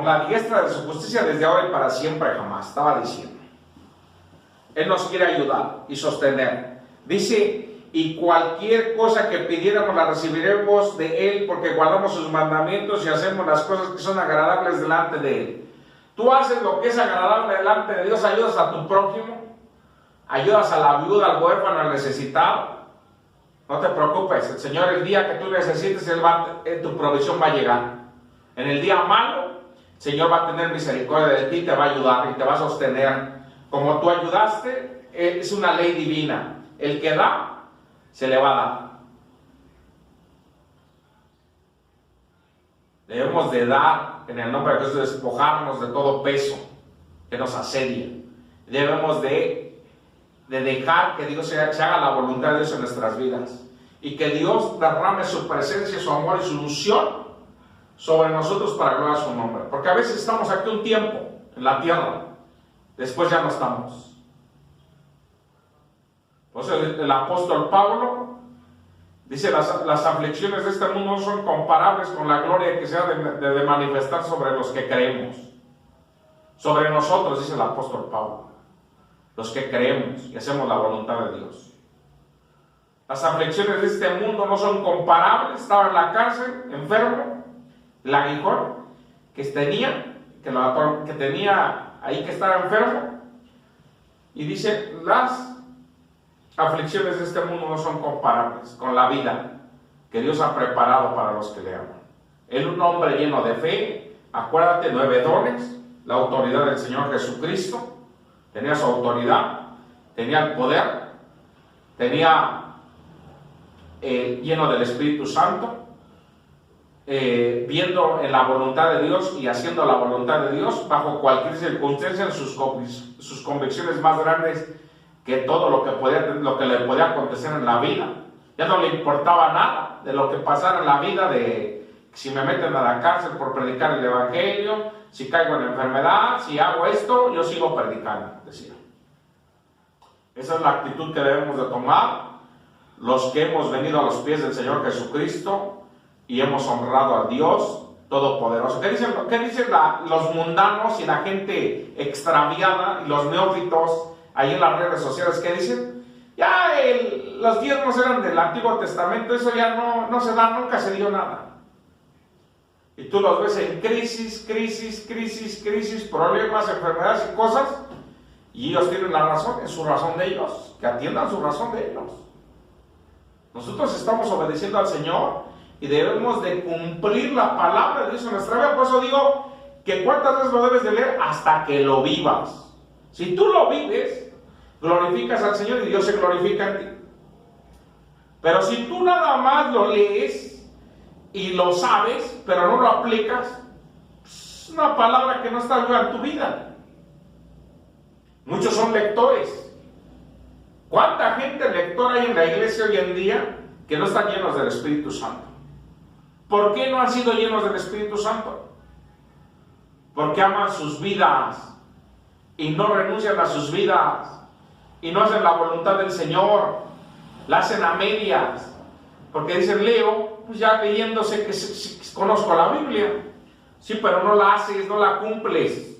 con la diestra de su justicia desde ahora y para siempre jamás. Estaba diciendo. Él nos quiere ayudar y sostener. Dice, y cualquier cosa que pidiéramos la recibiremos de Él, porque guardamos sus mandamientos y hacemos las cosas que son agradables delante de Él. Tú haces lo que es agradable delante de Dios, ayudas a tu prójimo, ayudas a la viuda, al huérfano, al necesitado. No te preocupes, el Señor, el día que tú necesites, tu provisión va a llegar. En el día malo, el Señor va a tener misericordia de ti, te va a ayudar y te va a sostener. Como tú ayudaste, es una ley divina. El que da, se le va a dar. Debemos de dar en el nombre de Jesús, despojarnos de todo peso que nos asedia. Debemos de dejar que Dios se haga la voluntad de Dios en nuestras vidas. Y que Dios derrame su presencia, su amor y su unción sobre nosotros para gloria a su nombre. Porque a veces estamos aquí un tiempo en la tierra, después ya no estamos. Por eso el apóstol Pablo dice, las aflicciones de este mundo no son comparables con la gloria que se ha de manifestar sobre los que creemos. Sobre nosotros, dice el apóstol Pablo, los que creemos y hacemos la voluntad de Dios. Las aflicciones de este mundo no son comparables. Estaba en la cárcel, enfermo, el aguijón que tenía ahí, que estaba enfermo, y dice, las aflicciones de este mundo no son comparables con la vida que Dios ha preparado para los que le aman. Él, un hombre lleno de fe, acuérdate, 9 dones, la autoridad del Señor Jesucristo, tenía su autoridad, tenía el poder, tenía lleno del Espíritu Santo, viendo en la voluntad de Dios y haciendo la voluntad de Dios bajo cualquier circunstancia, en sus convicciones más grandes que todo lo que le podía acontecer en la vida. Ya no le importaba nada de lo que pasara en la vida, de si me meten a la cárcel por predicar el Evangelio, si caigo en enfermedad, si hago esto, yo sigo predicando, decía. Esa es la actitud que debemos de tomar los que hemos venido a los pies del Señor Jesucristo y hemos honrado a Dios Todopoderoso. ¿Qué dicen los mundanos y la gente extraviada y los neófitos ahí en las redes sociales? ¿Qué dicen? Ya los diezmos eran del Antiguo Testamento, eso ya no se da, nunca se dio nada. Y tú los ves en crisis, problemas, enfermedades y cosas, y ellos tienen la razón, es su razón de ellos, que atiendan su razón de ellos. Nosotros estamos obedeciendo al Señor y debemos de cumplir la palabra de Dios en nuestra vida. Por eso digo que cuántas veces lo debes de leer hasta que lo vivas. Si tú lo vives, glorificas al Señor y Dios se glorifica en ti. Pero si tú nada más lo lees y lo sabes, pero no lo aplicas, es una palabra que no está viva en tu vida. Muchos son lectores. ¿Cuánta gente lectora hay en la iglesia hoy en día que no están llenos del Espíritu Santo? ¿Por qué no han sido llenos del Espíritu Santo? Porque aman sus vidas y no renuncian a sus vidas y no hacen la voluntad del Señor, la hacen a medias, porque dicen, leo, pues ya leyéndose que conozco la Biblia, sí, pero no la haces, no la cumples,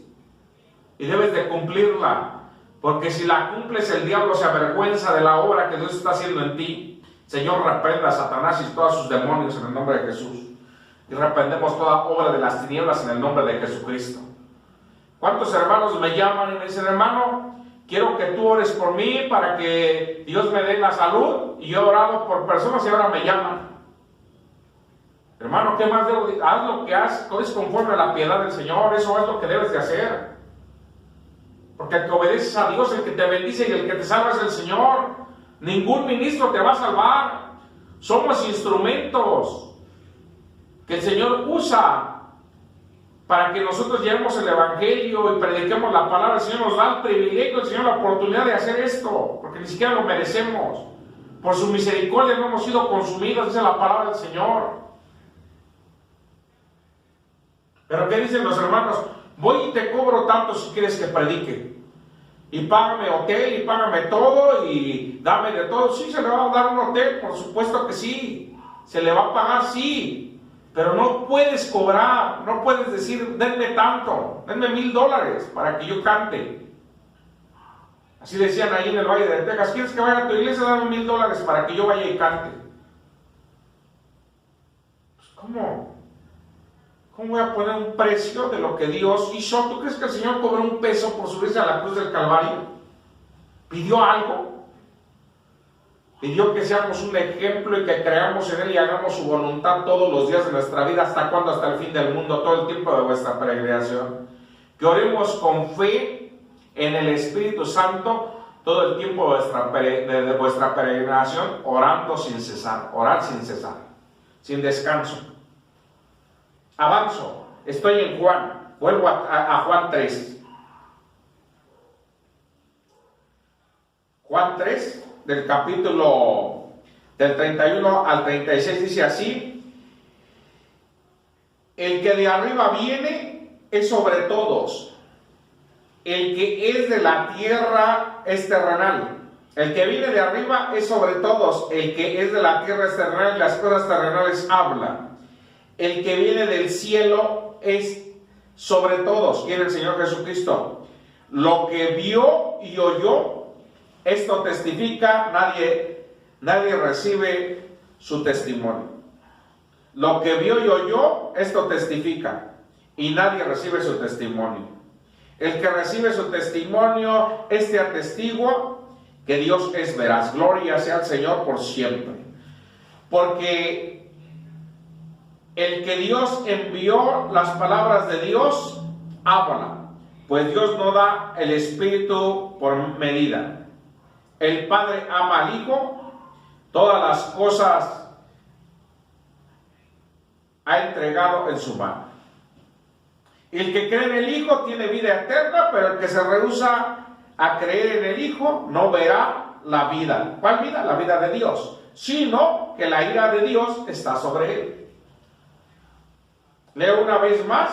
y debes de cumplirla, porque si la cumples el diablo se avergüenza de la obra que Dios está haciendo en ti. Señor, reprenda a Satanás y todos sus demonios en el nombre de Jesús, y reprendemos toda obra de las tinieblas en el nombre de Jesucristo. ¿Cuántos hermanos me llaman y me dicen, hermano, quiero que tú ores por mí para que Dios me dé la salud? Y yo he orado por personas y ahora me llaman. Hermano, ¿qué más debo? Haz lo que haces, es conforme a la piedad del Señor, eso es lo que debes de hacer. Porque el que obedeces a Dios, el que te bendice y el que te salva es el Señor. Ningún ministro te va a salvar. Somos instrumentos que el Señor usa para que nosotros llevemos el Evangelio y prediquemos la palabra. El Señor nos da el privilegio, el Señor la oportunidad de hacer esto, porque ni siquiera lo merecemos. Por su misericordia no hemos sido consumidos, dice la palabra del Señor. Pero ¿qué dicen los hermanos? Voy y te cobro tanto si quieres que predique. Y págame hotel, y págame todo, y dame de todo. Sí, se le va a dar un hotel, por supuesto que sí. Se le va a pagar, sí. Pero no puedes cobrar, no puedes decir, denme tanto, denme $1,000 para que yo cante. Así decían ahí en el Valle de Texas, ¿quieres que vaya a tu iglesia? Dame $1,000 para que yo vaya y cante. Pues, ¿cómo? ¿Cómo voy a poner un precio de lo que Dios hizo? ¿Tú crees que el Señor cobró un peso por subirse a la cruz del Calvario? ¿Pidió algo? Pidió que seamos un ejemplo y que creamos en Él y hagamos su voluntad todos los días de nuestra vida. ¿Hasta cuándo? Hasta el fin del mundo, todo el tiempo de vuestra peregrinación. Que oremos con fe en el Espíritu Santo todo el tiempo de vuestra peregrinación, orando sin cesar, orar sin cesar, sin descanso. Avanzo, estoy en Juan, vuelvo a Juan 3. Juan 3, del capítulo del 31 al 36, dice así: el que de arriba viene es sobre todos, el que es de la tierra es terrenal. El que viene de arriba es sobre todos, el que es de la tierra es terrenal y las cosas terrenales habla. El que viene del cielo es sobre todos. ¿Quién es el Señor Jesucristo? Lo que vio y oyó, esto testifica, nadie recibe su testimonio. Lo que vio y oyó, esto testifica, y nadie recibe su testimonio. El que recibe su testimonio, este atestigua que Dios es veraz. Gloria sea al Señor por siempre. Porque el que Dios envió, las palabras de Dios, habla, pues Dios no da el Espíritu por medida. El Padre ama al Hijo, todas las cosas ha entregado en su mano. El que cree en el Hijo tiene vida eterna, pero el que se rehúsa a creer en el Hijo no verá la vida. ¿Cuál vida? La vida de Dios, sino que la ira de Dios está sobre él. Leo una vez más: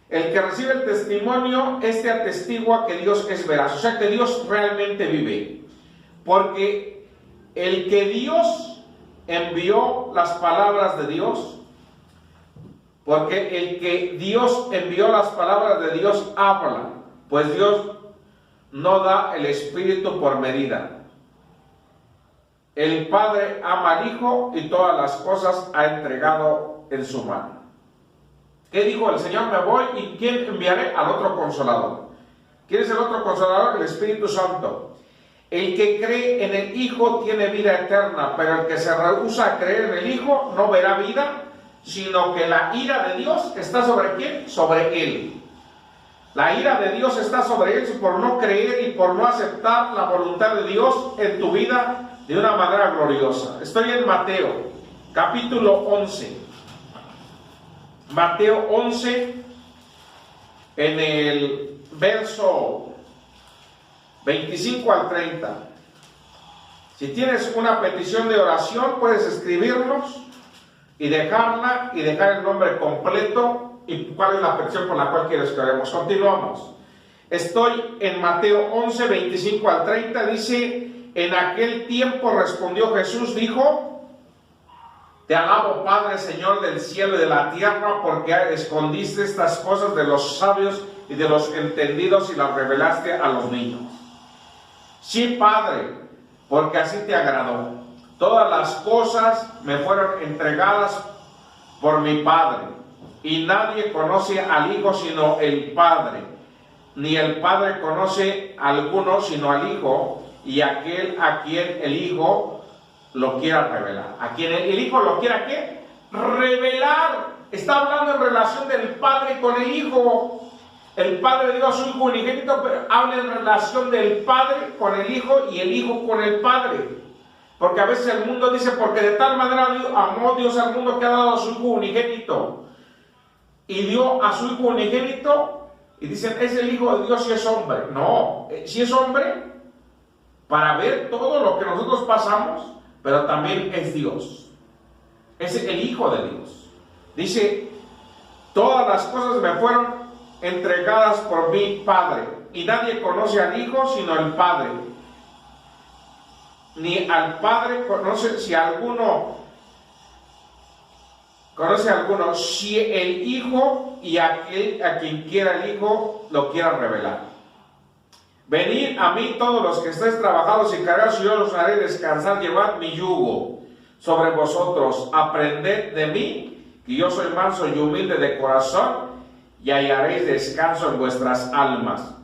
el que recibe el testimonio, este atestigua que Dios es veraz, o sea que Dios realmente vive. Porque el que Dios envió las palabras de Dios, porque el que Dios envió las palabras de Dios habla, pues Dios no da el Espíritu por medida. El Padre ama al Hijo y todas las cosas ha entregado en su mano. ¿Qué dijo el Señor? Me voy, ¿y quién enviaré? Al otro Consolador. ¿Quién es el otro Consolador? El Espíritu Santo. El que cree en el Hijo tiene vida eterna, pero el que se rehúsa a creer en el Hijo no verá vida, sino que la ira de Dios está ¿sobre quién? Sobre él. La ira de Dios está sobre él por no creer y por no aceptar la voluntad de Dios en tu vida de una manera gloriosa. Estoy en Mateo, capítulo 11. Mateo 11, en el verso 25 al 30. Si tienes una petición de oración, puedes escribirnos y dejarla, y dejar el nombre completo y cuál es la petición por la cual quieres que oremos. Continuamos. Estoy en Mateo 11, 25 al 30. Dice: en aquel tiempo respondió Jesús, dijo: te alabo, Padre, Señor del cielo y de la tierra, porque escondiste estas cosas de los sabios y de los entendidos y las revelaste a los niños. Sí, Padre, porque así te agradó. Todas las cosas me fueron entregadas por mi Padre, y nadie conoce al Hijo sino el Padre, ni el Padre conoce a alguno sino al Hijo, y aquel a quien el Hijo lo quiera revelar. A quien el Hijo lo quiera, ¿qué? Revelar. Está hablando en relación del Padre con el Hijo. El Padre dio a su Hijo unigénito, pero habla en relación del Padre con el Hijo y el Hijo con el Padre. Porque a veces el mundo dice: porque de tal manera amó Dios al mundo que ha dado a su Hijo unigénito. Y dio a su Hijo unigénito, y dicen: es el Hijo de Dios si es hombre. No, si es hombre para ver todo lo que nosotros pasamos, pero también es Dios. Es el Hijo de Dios. Dice: todas las cosas me fueron entregadas por mi Padre, y nadie conoce al Hijo sino el Padre, ni al Padre conoce si alguno Conoce a alguno, si el Hijo y aquel a quien quiera el Hijo lo quiera revelar. Venid a mí todos los que estáis trabajados y cargados, y yo los haré descansar. Llevad mi yugo sobre vosotros, aprended de mí, que yo soy manso y humilde de corazón, y hallaréis descanso en vuestras almas.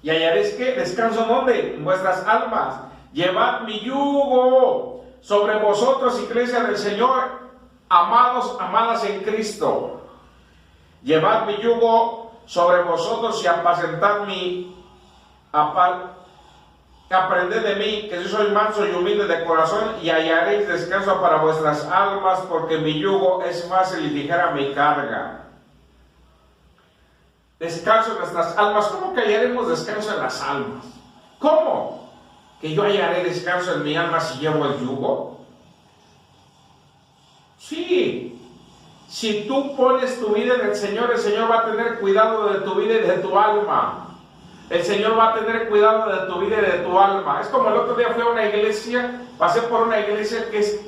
¿Y hallaréis qué? ¿Descanso dónde? En vuestras almas. Llevad mi yugo sobre vosotros, iglesia del Señor, amados, amadas en Cristo. Llevad mi yugo sobre vosotros y apacentad aprended de mí, que yo soy manso y humilde de corazón, y hallaréis descanso para vuestras almas, porque mi yugo es fácil y ligera mi carga. Descanso en nuestras almas. ¿Cómo que hallaremos descanso en las almas? ¿Cómo? ¿Que yo hallaré descanso en mi alma si llevo el yugo? Sí. Si tú pones tu vida en el Señor va a tener cuidado de tu vida y de tu alma. El Señor va a tener cuidado de tu vida y de tu alma. Es como el otro día fui a una iglesia, pasé por una iglesia que es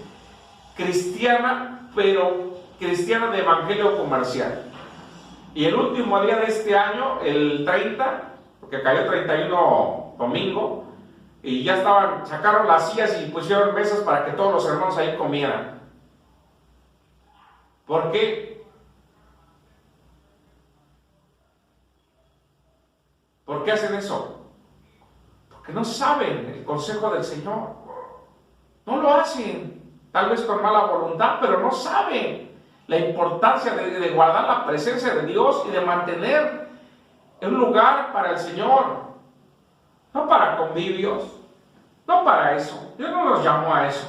cristiana, pero cristiana de evangelio comercial. Y el último día de este año, el 30, porque cayó 31 domingo, y ya sacaron las sillas y pusieron mesas para que todos los hermanos ahí comieran. ¿Por qué? ¿Por qué hacen eso? Porque no saben el consejo del Señor. No lo hacen, tal vez con mala voluntad, pero no saben la importancia de guardar la presencia de Dios y de mantener un lugar para el Señor. No para convivios, no para eso. Dios no nos llamó a eso.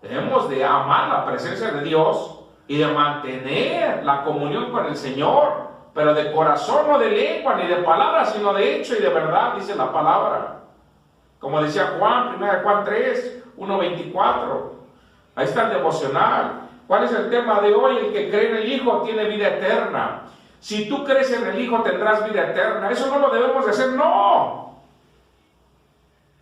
Debemos de amar la presencia de Dios y de mantener la comunión con el Señor, pero de corazón, no de lengua ni de palabras, sino de hecho y de verdad, dice la palabra. Como decía Juan, 1 Juan 3, 1:24. Ahí está el devocional. ¿Cuál es el tema de hoy? El que cree en el Hijo tiene vida eterna. Si tú crees en el Hijo tendrás vida eterna. Eso no lo debemos de hacer, no.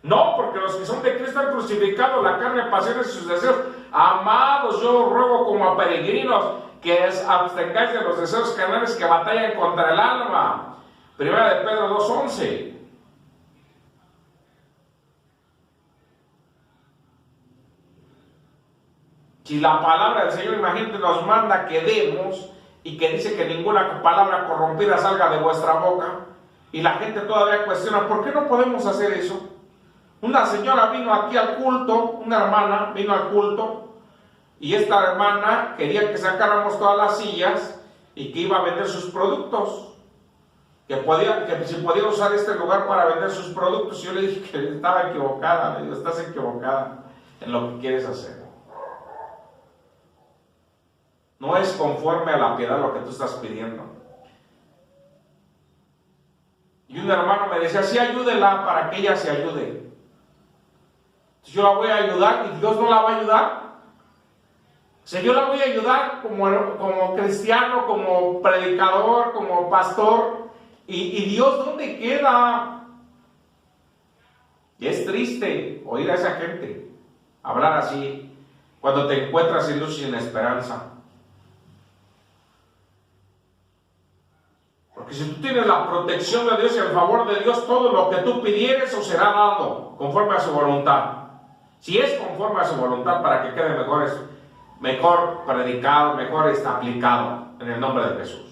No, porque los que son de Cristo han crucificado la carne, pasiones y sus deseos. Amados, yo os ruego como a peregrinos que abstengáis de los deseos carnales que batallan contra el alma. 1 de Pedro 2:11. Si la palabra del Señor, imagínate, nos manda que demos y que dice que ninguna palabra corrompida salga de vuestra boca, y la gente todavía cuestiona, ¿por qué no podemos hacer eso? Una señora vino aquí al culto, una hermana vino al culto, y esta hermana quería que sacáramos todas las sillas y que iba a vender sus productos, que si podía usar este lugar para vender sus productos. Yo le dije que estaba equivocada. Le digo, estás equivocada en lo que quieres hacer. No es conforme a la piedad lo que tú estás pidiendo. Y un hermano me decía, sí, ayúdela para que ella se ayude. Yo la voy a ayudar y Dios no la va a ayudar. O sea, yo la voy a ayudar como cristiano, como predicador, como pastor. ¿Y Dios dónde queda? Y es triste oír a esa gente hablar así cuando te encuentras sin luz y sin esperanza. Porque si tú tienes la protección de Dios y el favor de Dios, todo lo que tú pidieres os será dado conforme a su voluntad. Si es conforme a su voluntad, para que quede mejor predicado, mejor aplicado en el nombre de Jesús.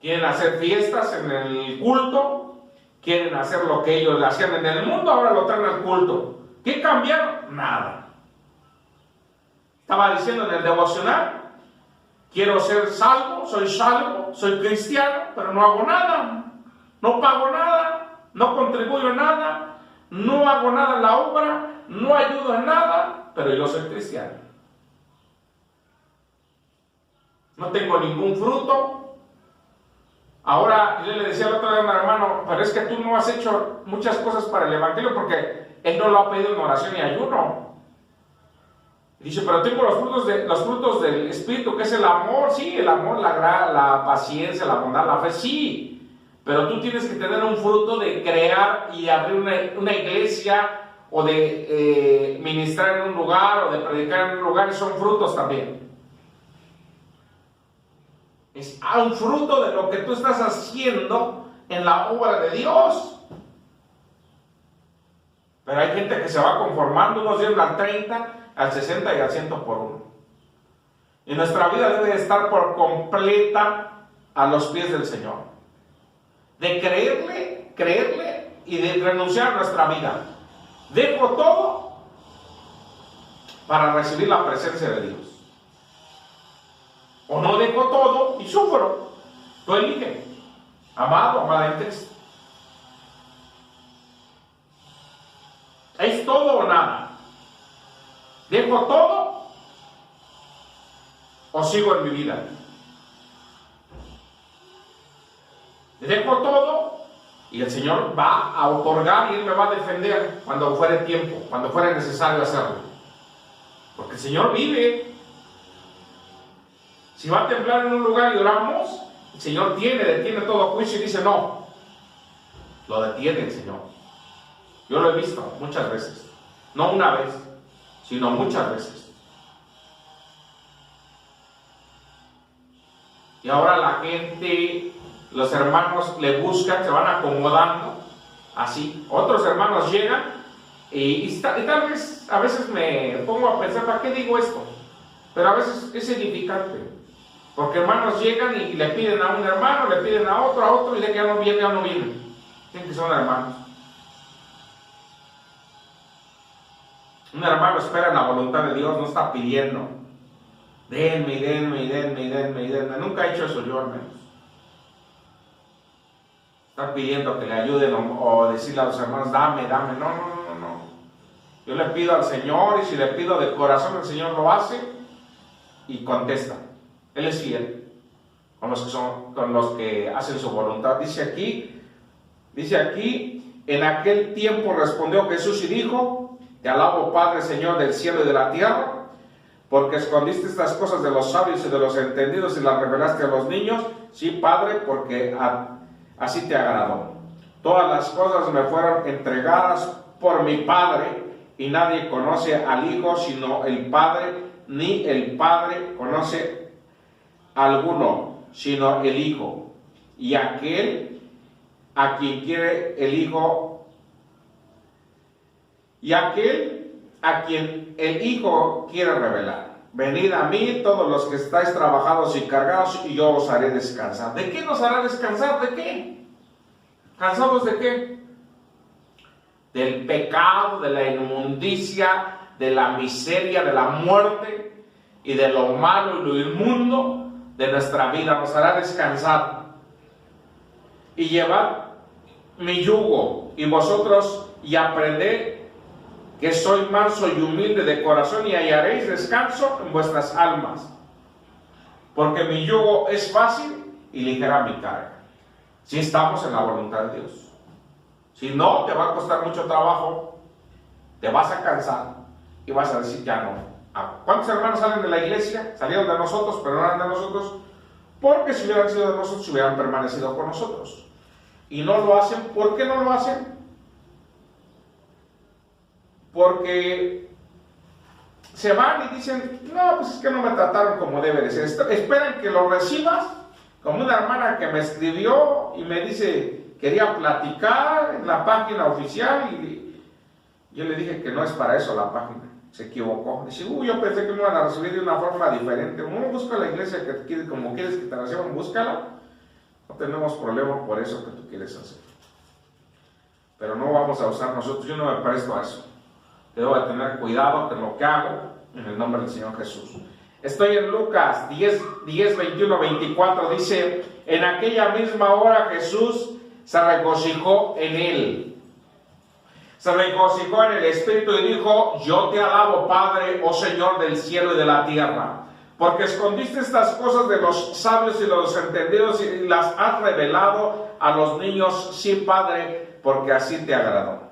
Quieren hacer fiestas en el culto, quieren hacer lo que ellos hacían en el mundo, ahora lo traen al culto. ¿Qué cambiaron? Nada. Estaba diciendo en el devocional, quiero ser salvo, soy cristiano, pero no hago nada, no pago nada, no contribuyo en nada, no hago nada en la obra, no ayudo en nada, pero yo soy cristiano. No tengo ningún fruto. Ahora yo le decía al otro día a mi hermano, pero es que tú no has hecho muchas cosas para el evangelio porque él no lo ha pedido en oración y ayuno. Dice, pero tengo los frutos del Espíritu, que es el amor, sí, el amor, la paciencia, la bondad, la fe, sí. Pero tú tienes que tener un fruto de crear y abrir una iglesia o de ministrar en un lugar o de predicar en un lugar, y son frutos también. Es un fruto de lo que tú estás haciendo en la obra de Dios. Pero hay gente que se va conformando, unos llegan al 30, al 60 y al 100 por uno. Y nuestra vida debe estar por completa a los pies del Señor. De creerle y de renunciar a nuestra vida. Dejo todo para recibir la presencia de Dios. O no dejo todo y sufro. Tú elige, amado, amada en Cristo. ¿Es todo o nada? ¿Dejo todo o sigo en mi vida? Dejo todo y el Señor va a otorgar y Él me va a defender cuando fuere tiempo, cuando fuera necesario hacerlo. Porque el Señor vive. Si va a temblar en un lugar y oramos, el Señor detiene todo juicio y dice no. Lo detiene el Señor. Yo lo he visto muchas veces. No una vez, sino muchas veces. Y ahora la gente, los hermanos le buscan, se van acomodando, así. Otros hermanos llegan y tal vez a veces me pongo a pensar, ¿para qué digo esto? Pero a veces es edificante. Porque hermanos llegan y le piden a un hermano, le piden a otro, y de que ya no viene. Dicen que son hermanos. Un hermano espera en la voluntad de Dios, no está pidiendo. Denme. Nunca he hecho eso yo, al menos. Está pidiendo que le ayuden o decirle a los hermanos, dame. No. Yo le pido al Señor, y si le pido de corazón, el Señor lo hace y contesta. Él es fiel con los que hacen su voluntad. Dice aquí, en aquel tiempo respondió Jesús y dijo: Te alabo, Padre, Señor del cielo y de la tierra, porque escondiste estas cosas de los sabios y de los entendidos y las revelaste a los niños. Sí, Padre, porque así te agradó. Todas las cosas me fueron entregadas por mi Padre, y nadie conoce al Hijo sino el Padre, ni el Padre conoce alguno sino el Hijo, y aquel a quien quiere el Hijo, y aquel a quien el Hijo quiere revelar. Venid a mí todos los que estáis trabajados y cargados, y yo os haré descansar. ¿De qué nos hará descansar? ¿De qué? ¿Cansados de qué? Del pecado, de la inmundicia, de la miseria, de la muerte y de lo malo y lo inmundo de nuestra vida. Nos hará descansar. Y llevad mi yugo y vosotros, y aprended que soy manso y humilde de corazón, y hallaréis descanso en vuestras almas, porque mi yugo es fácil y ligera mi carga. Si estamos en la voluntad de Dios. Si no, te va a costar mucho trabajo, te vas a cansar y vas a decir ya no. ¿Cuántos hermanos salen de la iglesia? Salieron de nosotros, pero no eran de nosotros, porque si hubieran sido de nosotros, hubieran permanecido con nosotros. Y no lo hacen. ¿Por qué no lo hacen? Porque se van y dicen, no, pues es que no me trataron como debe de ser. Esperan que lo recibas, como una hermana que me escribió y me dice, quería platicar en la página oficial, y yo le dije que no es para eso la página. Se equivocó. Dice, yo pensé que me iban a recibir de una forma diferente. Busca la iglesia como quieres que te la reciban, búscala. No tenemos problema por eso que tú quieres hacer. Pero no vamos a usar nosotros. Yo no me presto a eso. Debo de tener cuidado con lo que hago en el nombre del Señor Jesús. Estoy en Lucas 10, 21, 24. Dice, en aquella misma hora Jesús se regocijó en él. Se regocijó en el Espíritu y dijo, yo te alabo, Padre, oh Señor del cielo y de la tierra, porque escondiste estas cosas de los sabios y de los entendidos y las has revelado a los niños. Sí, Padre, porque así te agradó.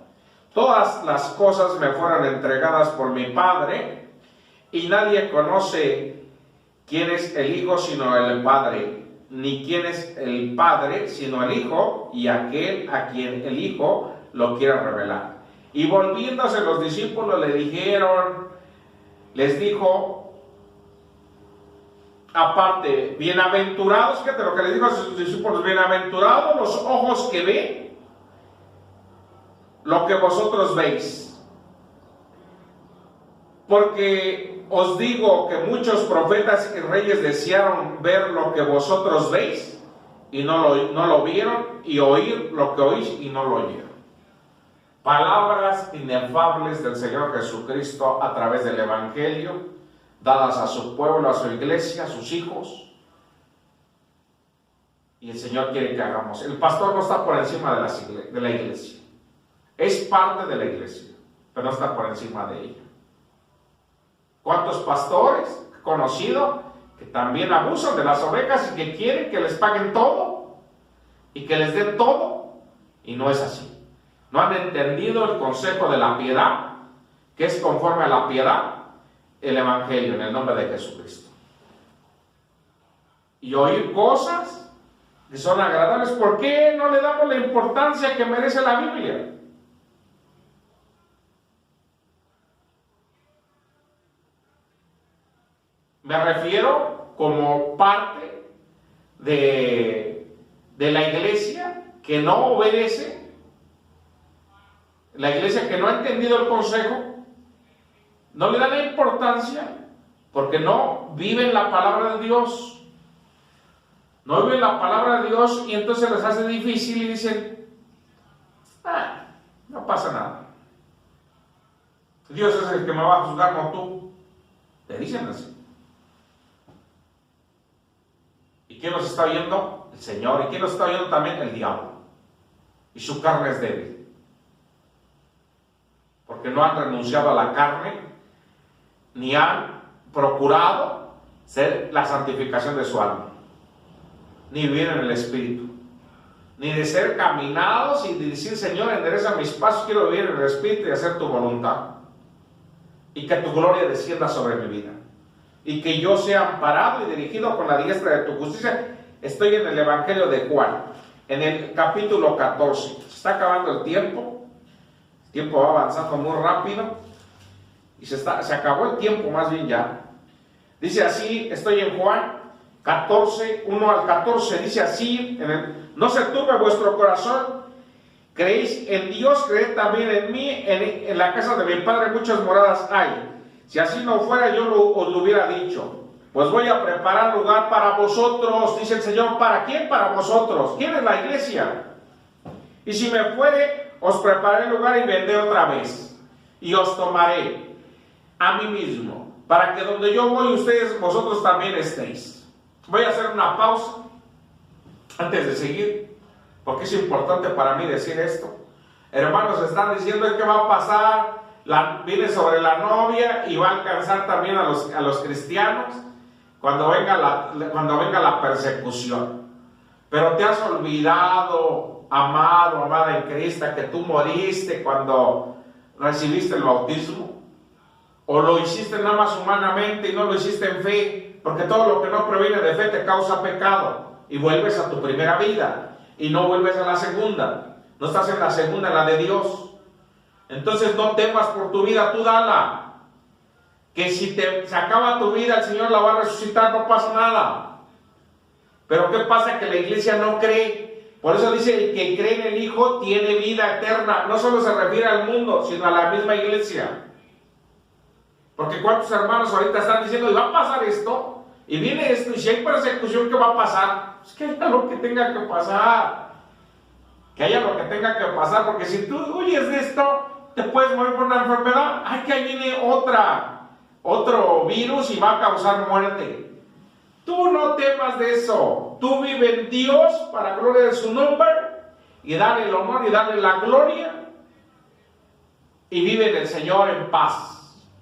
Todas las cosas me fueron entregadas por mi Padre, y nadie conoce quién es el Hijo sino el Padre, ni quién es el Padre sino el Hijo, y aquel a quien el Hijo lo quiera revelar. Y volviéndose los discípulos les dijo, aparte, bienaventurados, fíjate lo que le dijo a sus discípulos, bienaventurados los ojos que ven lo que vosotros veis. Porque os digo que muchos profetas y reyes desearon ver lo que vosotros veis y no lo vieron, y oír lo que oís y no lo oyeron. Palabras inefables del Señor Jesucristo a través del Evangelio, dadas a su pueblo, a su iglesia, a sus hijos. Y el Señor quiere que hagamos. El pastor no está por encima de la iglesia. Es parte de la iglesia, pero no está por encima de ella. ¿Cuántos pastores he conocido que también abusan de las ovejas y que quieren que les paguen todo y que les den todo? Y no es así. No han entendido el consejo de la piedad, que es conforme a la piedad, el Evangelio, en el nombre de Jesucristo. Y oír cosas que son agradables. ¿Por qué no le damos la importancia que merece la Biblia? Me refiero como parte de la iglesia que no obedece. La iglesia que no ha entendido el consejo, no le da la importancia porque no viven la palabra de Dios. No viven la palabra de Dios y entonces les hace difícil y dicen, no pasa nada. Dios es el que me va a juzgar, no tú. Te dicen así. ¿Y quién los está oyendo? El Señor. ¿Y quién los está oyendo también? El diablo. Y su carne es débil. Porque no han renunciado a la carne, ni han procurado ser la santificación de su alma, ni vivir en el Espíritu, ni de ser caminados y de decir, Señor, endereza mis pasos, quiero vivir en el Espíritu y hacer tu voluntad, y que tu gloria descienda sobre mi vida, y que yo sea amparado y dirigido con la diestra de tu justicia. Estoy en el Evangelio de Juan, en el capítulo 14, se está acabando el tiempo va avanzando muy rápido, y se acabó el tiempo más bien ya. Dice así, estoy en Juan 14, 1 al 14, dice así, no se turbe vuestro corazón, creéis en Dios, creed también en mí, en la casa de mi Padre muchas moradas hay. Si así no fuera, yo os lo hubiera dicho. Pues voy a preparar lugar para vosotros, dice el Señor. ¿Para quién? Para vosotros. ¿Quién es la iglesia? Y si me fuere, os prepararé lugar y vendré otra vez, y os tomaré a mí mismo, para que donde yo voy, vosotros también estéis. Voy a hacer una pausa antes de seguir, porque es importante para mí decir esto. Hermanos, están diciendo que va a pasar, viene sobre la novia y va a alcanzar también a los cristianos cuando venga la persecución. Pero te has olvidado, amado, amada en Cristo, que tú moriste cuando recibiste el bautismo, o lo hiciste nada más humanamente y no lo hiciste en fe, porque todo lo que no proviene de fe te causa pecado, y vuelves a tu primera vida, y no vuelves a la segunda, no estás en la segunda, en la de Dios. Entonces no temas por tu vida, tú dala, que si se acaba tu vida, el Señor la va a resucitar, no pasa nada. Pero ¿qué pasa? Que la iglesia no cree. Por eso dice, el que cree en el Hijo tiene vida eterna. No solo se refiere al mundo, sino a la misma iglesia. Porque cuántos hermanos ahorita están diciendo, y va a pasar esto, y viene esto, y si hay persecución, ¿qué va a pasar? Pues que haya lo que tenga que pasar. Que haya lo que tenga que pasar, porque si tú huyes de esto, te puedes morir por una enfermedad. Ay, que ahí viene otro virus y va a causar muerte. Tú no temas de eso. Tú vive en Dios para gloria de su nombre, y dale el honor y dale la gloria, y vive en el Señor en paz.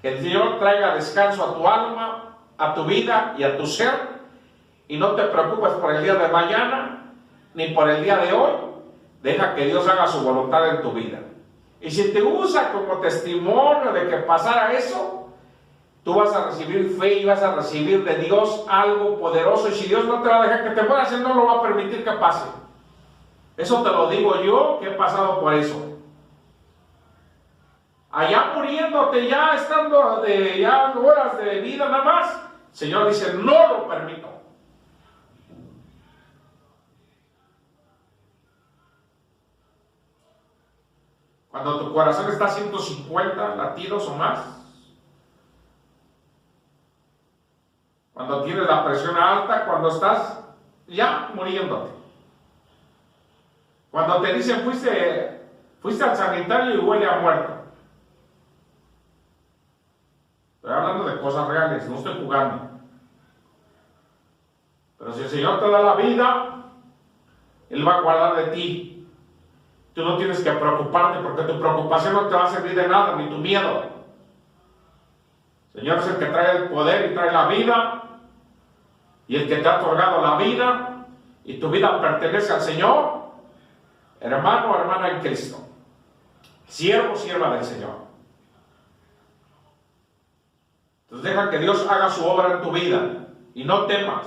Que el Señor traiga descanso a tu alma, a tu vida y a tu ser, y no te preocupes por el día de mañana ni por el día de hoy. Deja que Dios haga su voluntad en tu vida. Y si te usa como testimonio de que pasara eso, tú vas a recibir fe y vas a recibir de Dios algo poderoso. Y si Dios no te va a dejar que te mueras, Él no lo va a permitir que pase. Eso te lo digo yo, que he pasado por eso. allá muriéndote, ya estando ya horas de vida nada más, el Señor dice, no lo permito. Cuando tu corazón está a 150 latidos o más, cuando tienes la presión alta, cuando estás ya muriéndote, cuando te dicen fuiste al sanitario y huele a muerto. Estoy hablando de cosas reales, no estoy jugando. Pero si el Señor te da la vida, Él va a guardar de ti. Tú no tienes que preocuparte, porque tu preocupación no te va a servir de nada, ni tu miedo. El Señor es el que trae el poder y trae la vida, y el que te ha otorgado la vida, y tu vida pertenece al Señor. Hermano o hermana en Cristo, siervo o sierva del Señor. Entonces deja que Dios haga su obra en tu vida, y no temas,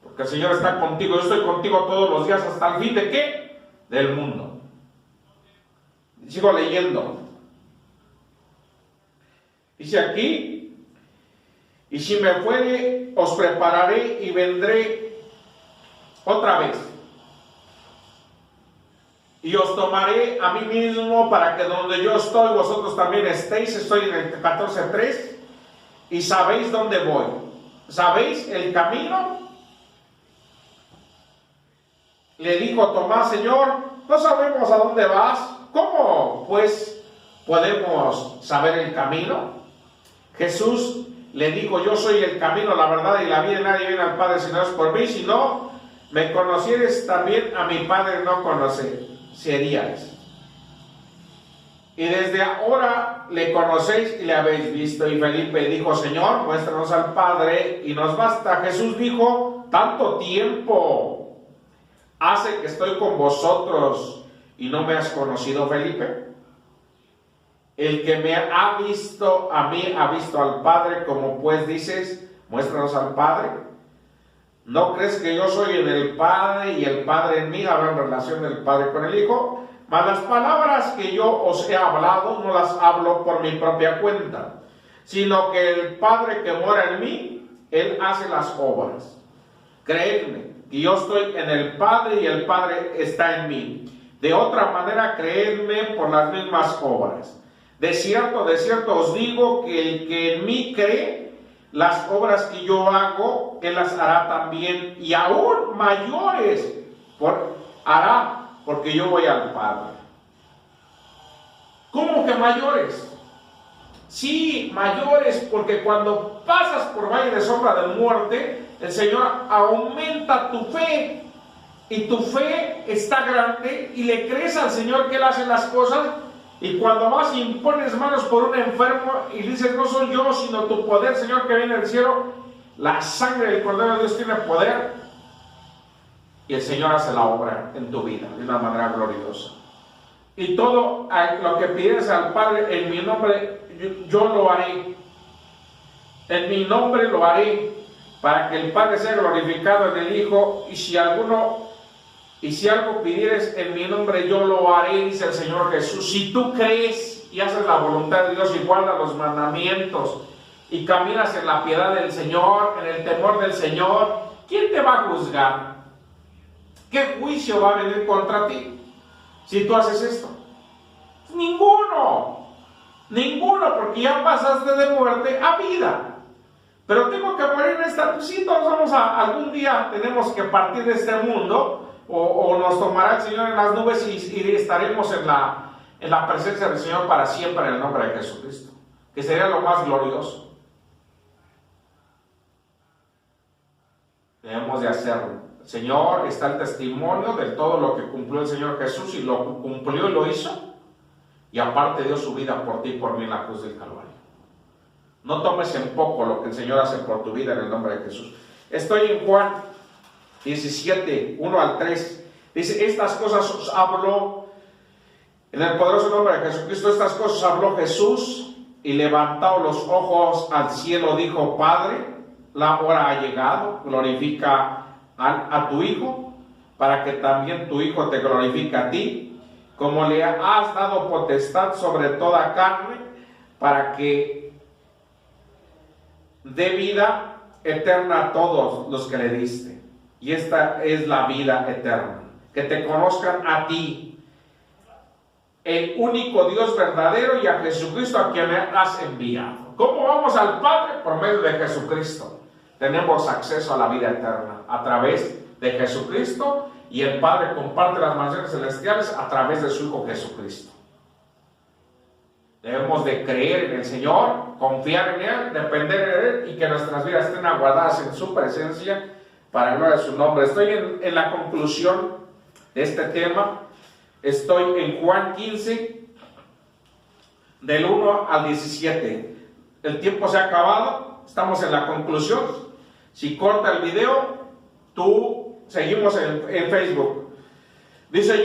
porque el Señor está contigo. Yo estoy contigo todos los días hasta el fin de ¿qué? Del mundo. Sigo leyendo. Dice aquí, y si me fuere, os prepararé y vendré otra vez. Y os tomaré a mí mismo para que donde yo estoy, vosotros también estéis. Estoy en el 14:3. Y sabéis dónde voy. ¿Sabéis el camino? Le dijo Tomás, Señor, no sabemos a dónde vas. ¿Cómo pues podemos saber el camino? Jesús le dijo, yo soy el camino, la verdad y la vida, y nadie viene al Padre si no es por mí. Si no me conocieres, también a mi Padre no conoceríais. Y desde ahora le conocéis y le habéis visto. Y Felipe dijo, Señor, muéstranos al Padre y nos basta. Jesús dijo, tanto tiempo hace que estoy con vosotros y no me has conocido, Felipe. El que me ha visto a mí ha visto al Padre. Como pues dices, muéstranos al Padre. ¿No crees que yo soy en el Padre y el Padre en mí? Habrá relación del Padre con el Hijo. Mas las palabras que yo os he hablado no las hablo por mi propia cuenta, sino que el Padre que mora en mí, Él hace las obras. Creedme que yo estoy en el Padre y el Padre está en mí. De otra manera, creedme por las mismas obras. De cierto os digo que el que en mí cree, las obras que yo hago, Él las hará también, y aún mayores hará, porque yo voy al Padre. ¿Cómo que mayores? Sí, mayores, porque cuando pasas por valle de sombra de muerte, el Señor aumenta tu fe, y tu fe está grande, y le crees al Señor que Él hace las cosas. Y cuando vas y impones manos por un enfermo y dices, no soy yo, sino tu poder, Señor, que viene del cielo, la sangre del Cordero de Dios tiene poder, y el Señor hace la obra en tu vida de una manera gloriosa. Y todo lo que pides al Padre en mi nombre, yo lo haré. En mi nombre lo haré, para que el Padre sea glorificado en el Hijo. Y si algo pidieres en mi nombre, yo lo haré, dice el Señor Jesús. Si tú crees y haces la voluntad de Dios y guardas los mandamientos y caminas en la piedad del Señor, en el temor del Señor, ¿quién te va a juzgar? ¿Qué juicio va a venir contra ti si tú haces esto? Ninguno, porque ya pasaste de muerte a vida. Pero tengo que morir en esta, pues sí, todos vamos algún día tenemos que partir de este mundo, o nos tomará el Señor en las nubes y estaremos en la presencia del Señor para siempre en el nombre de Jesucristo, que sería lo más glorioso. Debemos de hacerlo. Señor, está el testimonio de todo lo que cumplió el Señor Jesús, y lo cumplió y lo hizo, y aparte dio su vida por ti y por mí en la cruz del Calvario. No tomes en poco lo que el Señor hace por tu vida en el nombre de Jesús. Estoy en Juan 17, 1 al 3. Dice, estas cosas os habló, en el poderoso nombre de Jesucristo, estas cosas habló Jesús, y levantado los ojos al cielo dijo, Padre, la hora ha llegado, glorifica a tu Hijo, para que también tu Hijo te glorifique a ti, como le has dado potestad sobre toda carne, para que dé vida eterna a todos los que le diste. Y esta es la vida eterna, que te conozcan a ti, el único Dios verdadero, y a Jesucristo a quien has enviado. ¿Cómo vamos al Padre? Por medio de Jesucristo. Tenemos acceso a la vida eterna a través de Jesucristo, y el Padre comparte las mansiones celestiales a través de su Hijo Jesucristo. Debemos de creer en el Señor, confiar en Él, depender de Él, y que nuestras vidas estén aguardadas en su presencia para gloria de su nombre. Estoy en la conclusión de este tema. Estoy en Juan 15, del 1 al 17. El tiempo se ha acabado, estamos en la conclusión. Si corta el video, seguimos en Facebook. Dice,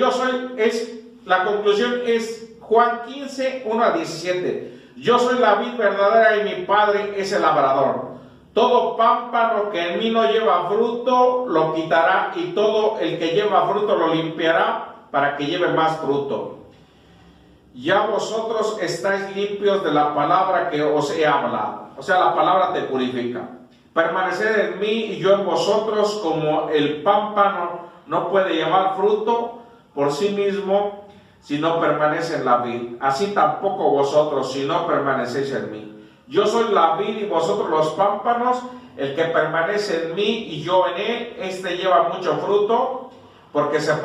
la conclusión es Juan 15, 1 al 17. Yo soy la vid verdadera y mi Padre es el labrador. Todo pámpano que en mí no lleva fruto, lo quitará, y todo el que lleva fruto lo limpiará, para que lleve más fruto. Ya vosotros estáis limpios de la palabra que os he hablado. O sea, la palabra te purifica. Permaneced en mí y yo en vosotros, como el pámpano no puede llevar fruto por sí mismo si no permanece en la vid. Así tampoco vosotros, si no permanecéis en mí. Yo soy la vid y vosotros los pámpanos. El que permanece en mí y yo en él, este lleva mucho fruto, porque separado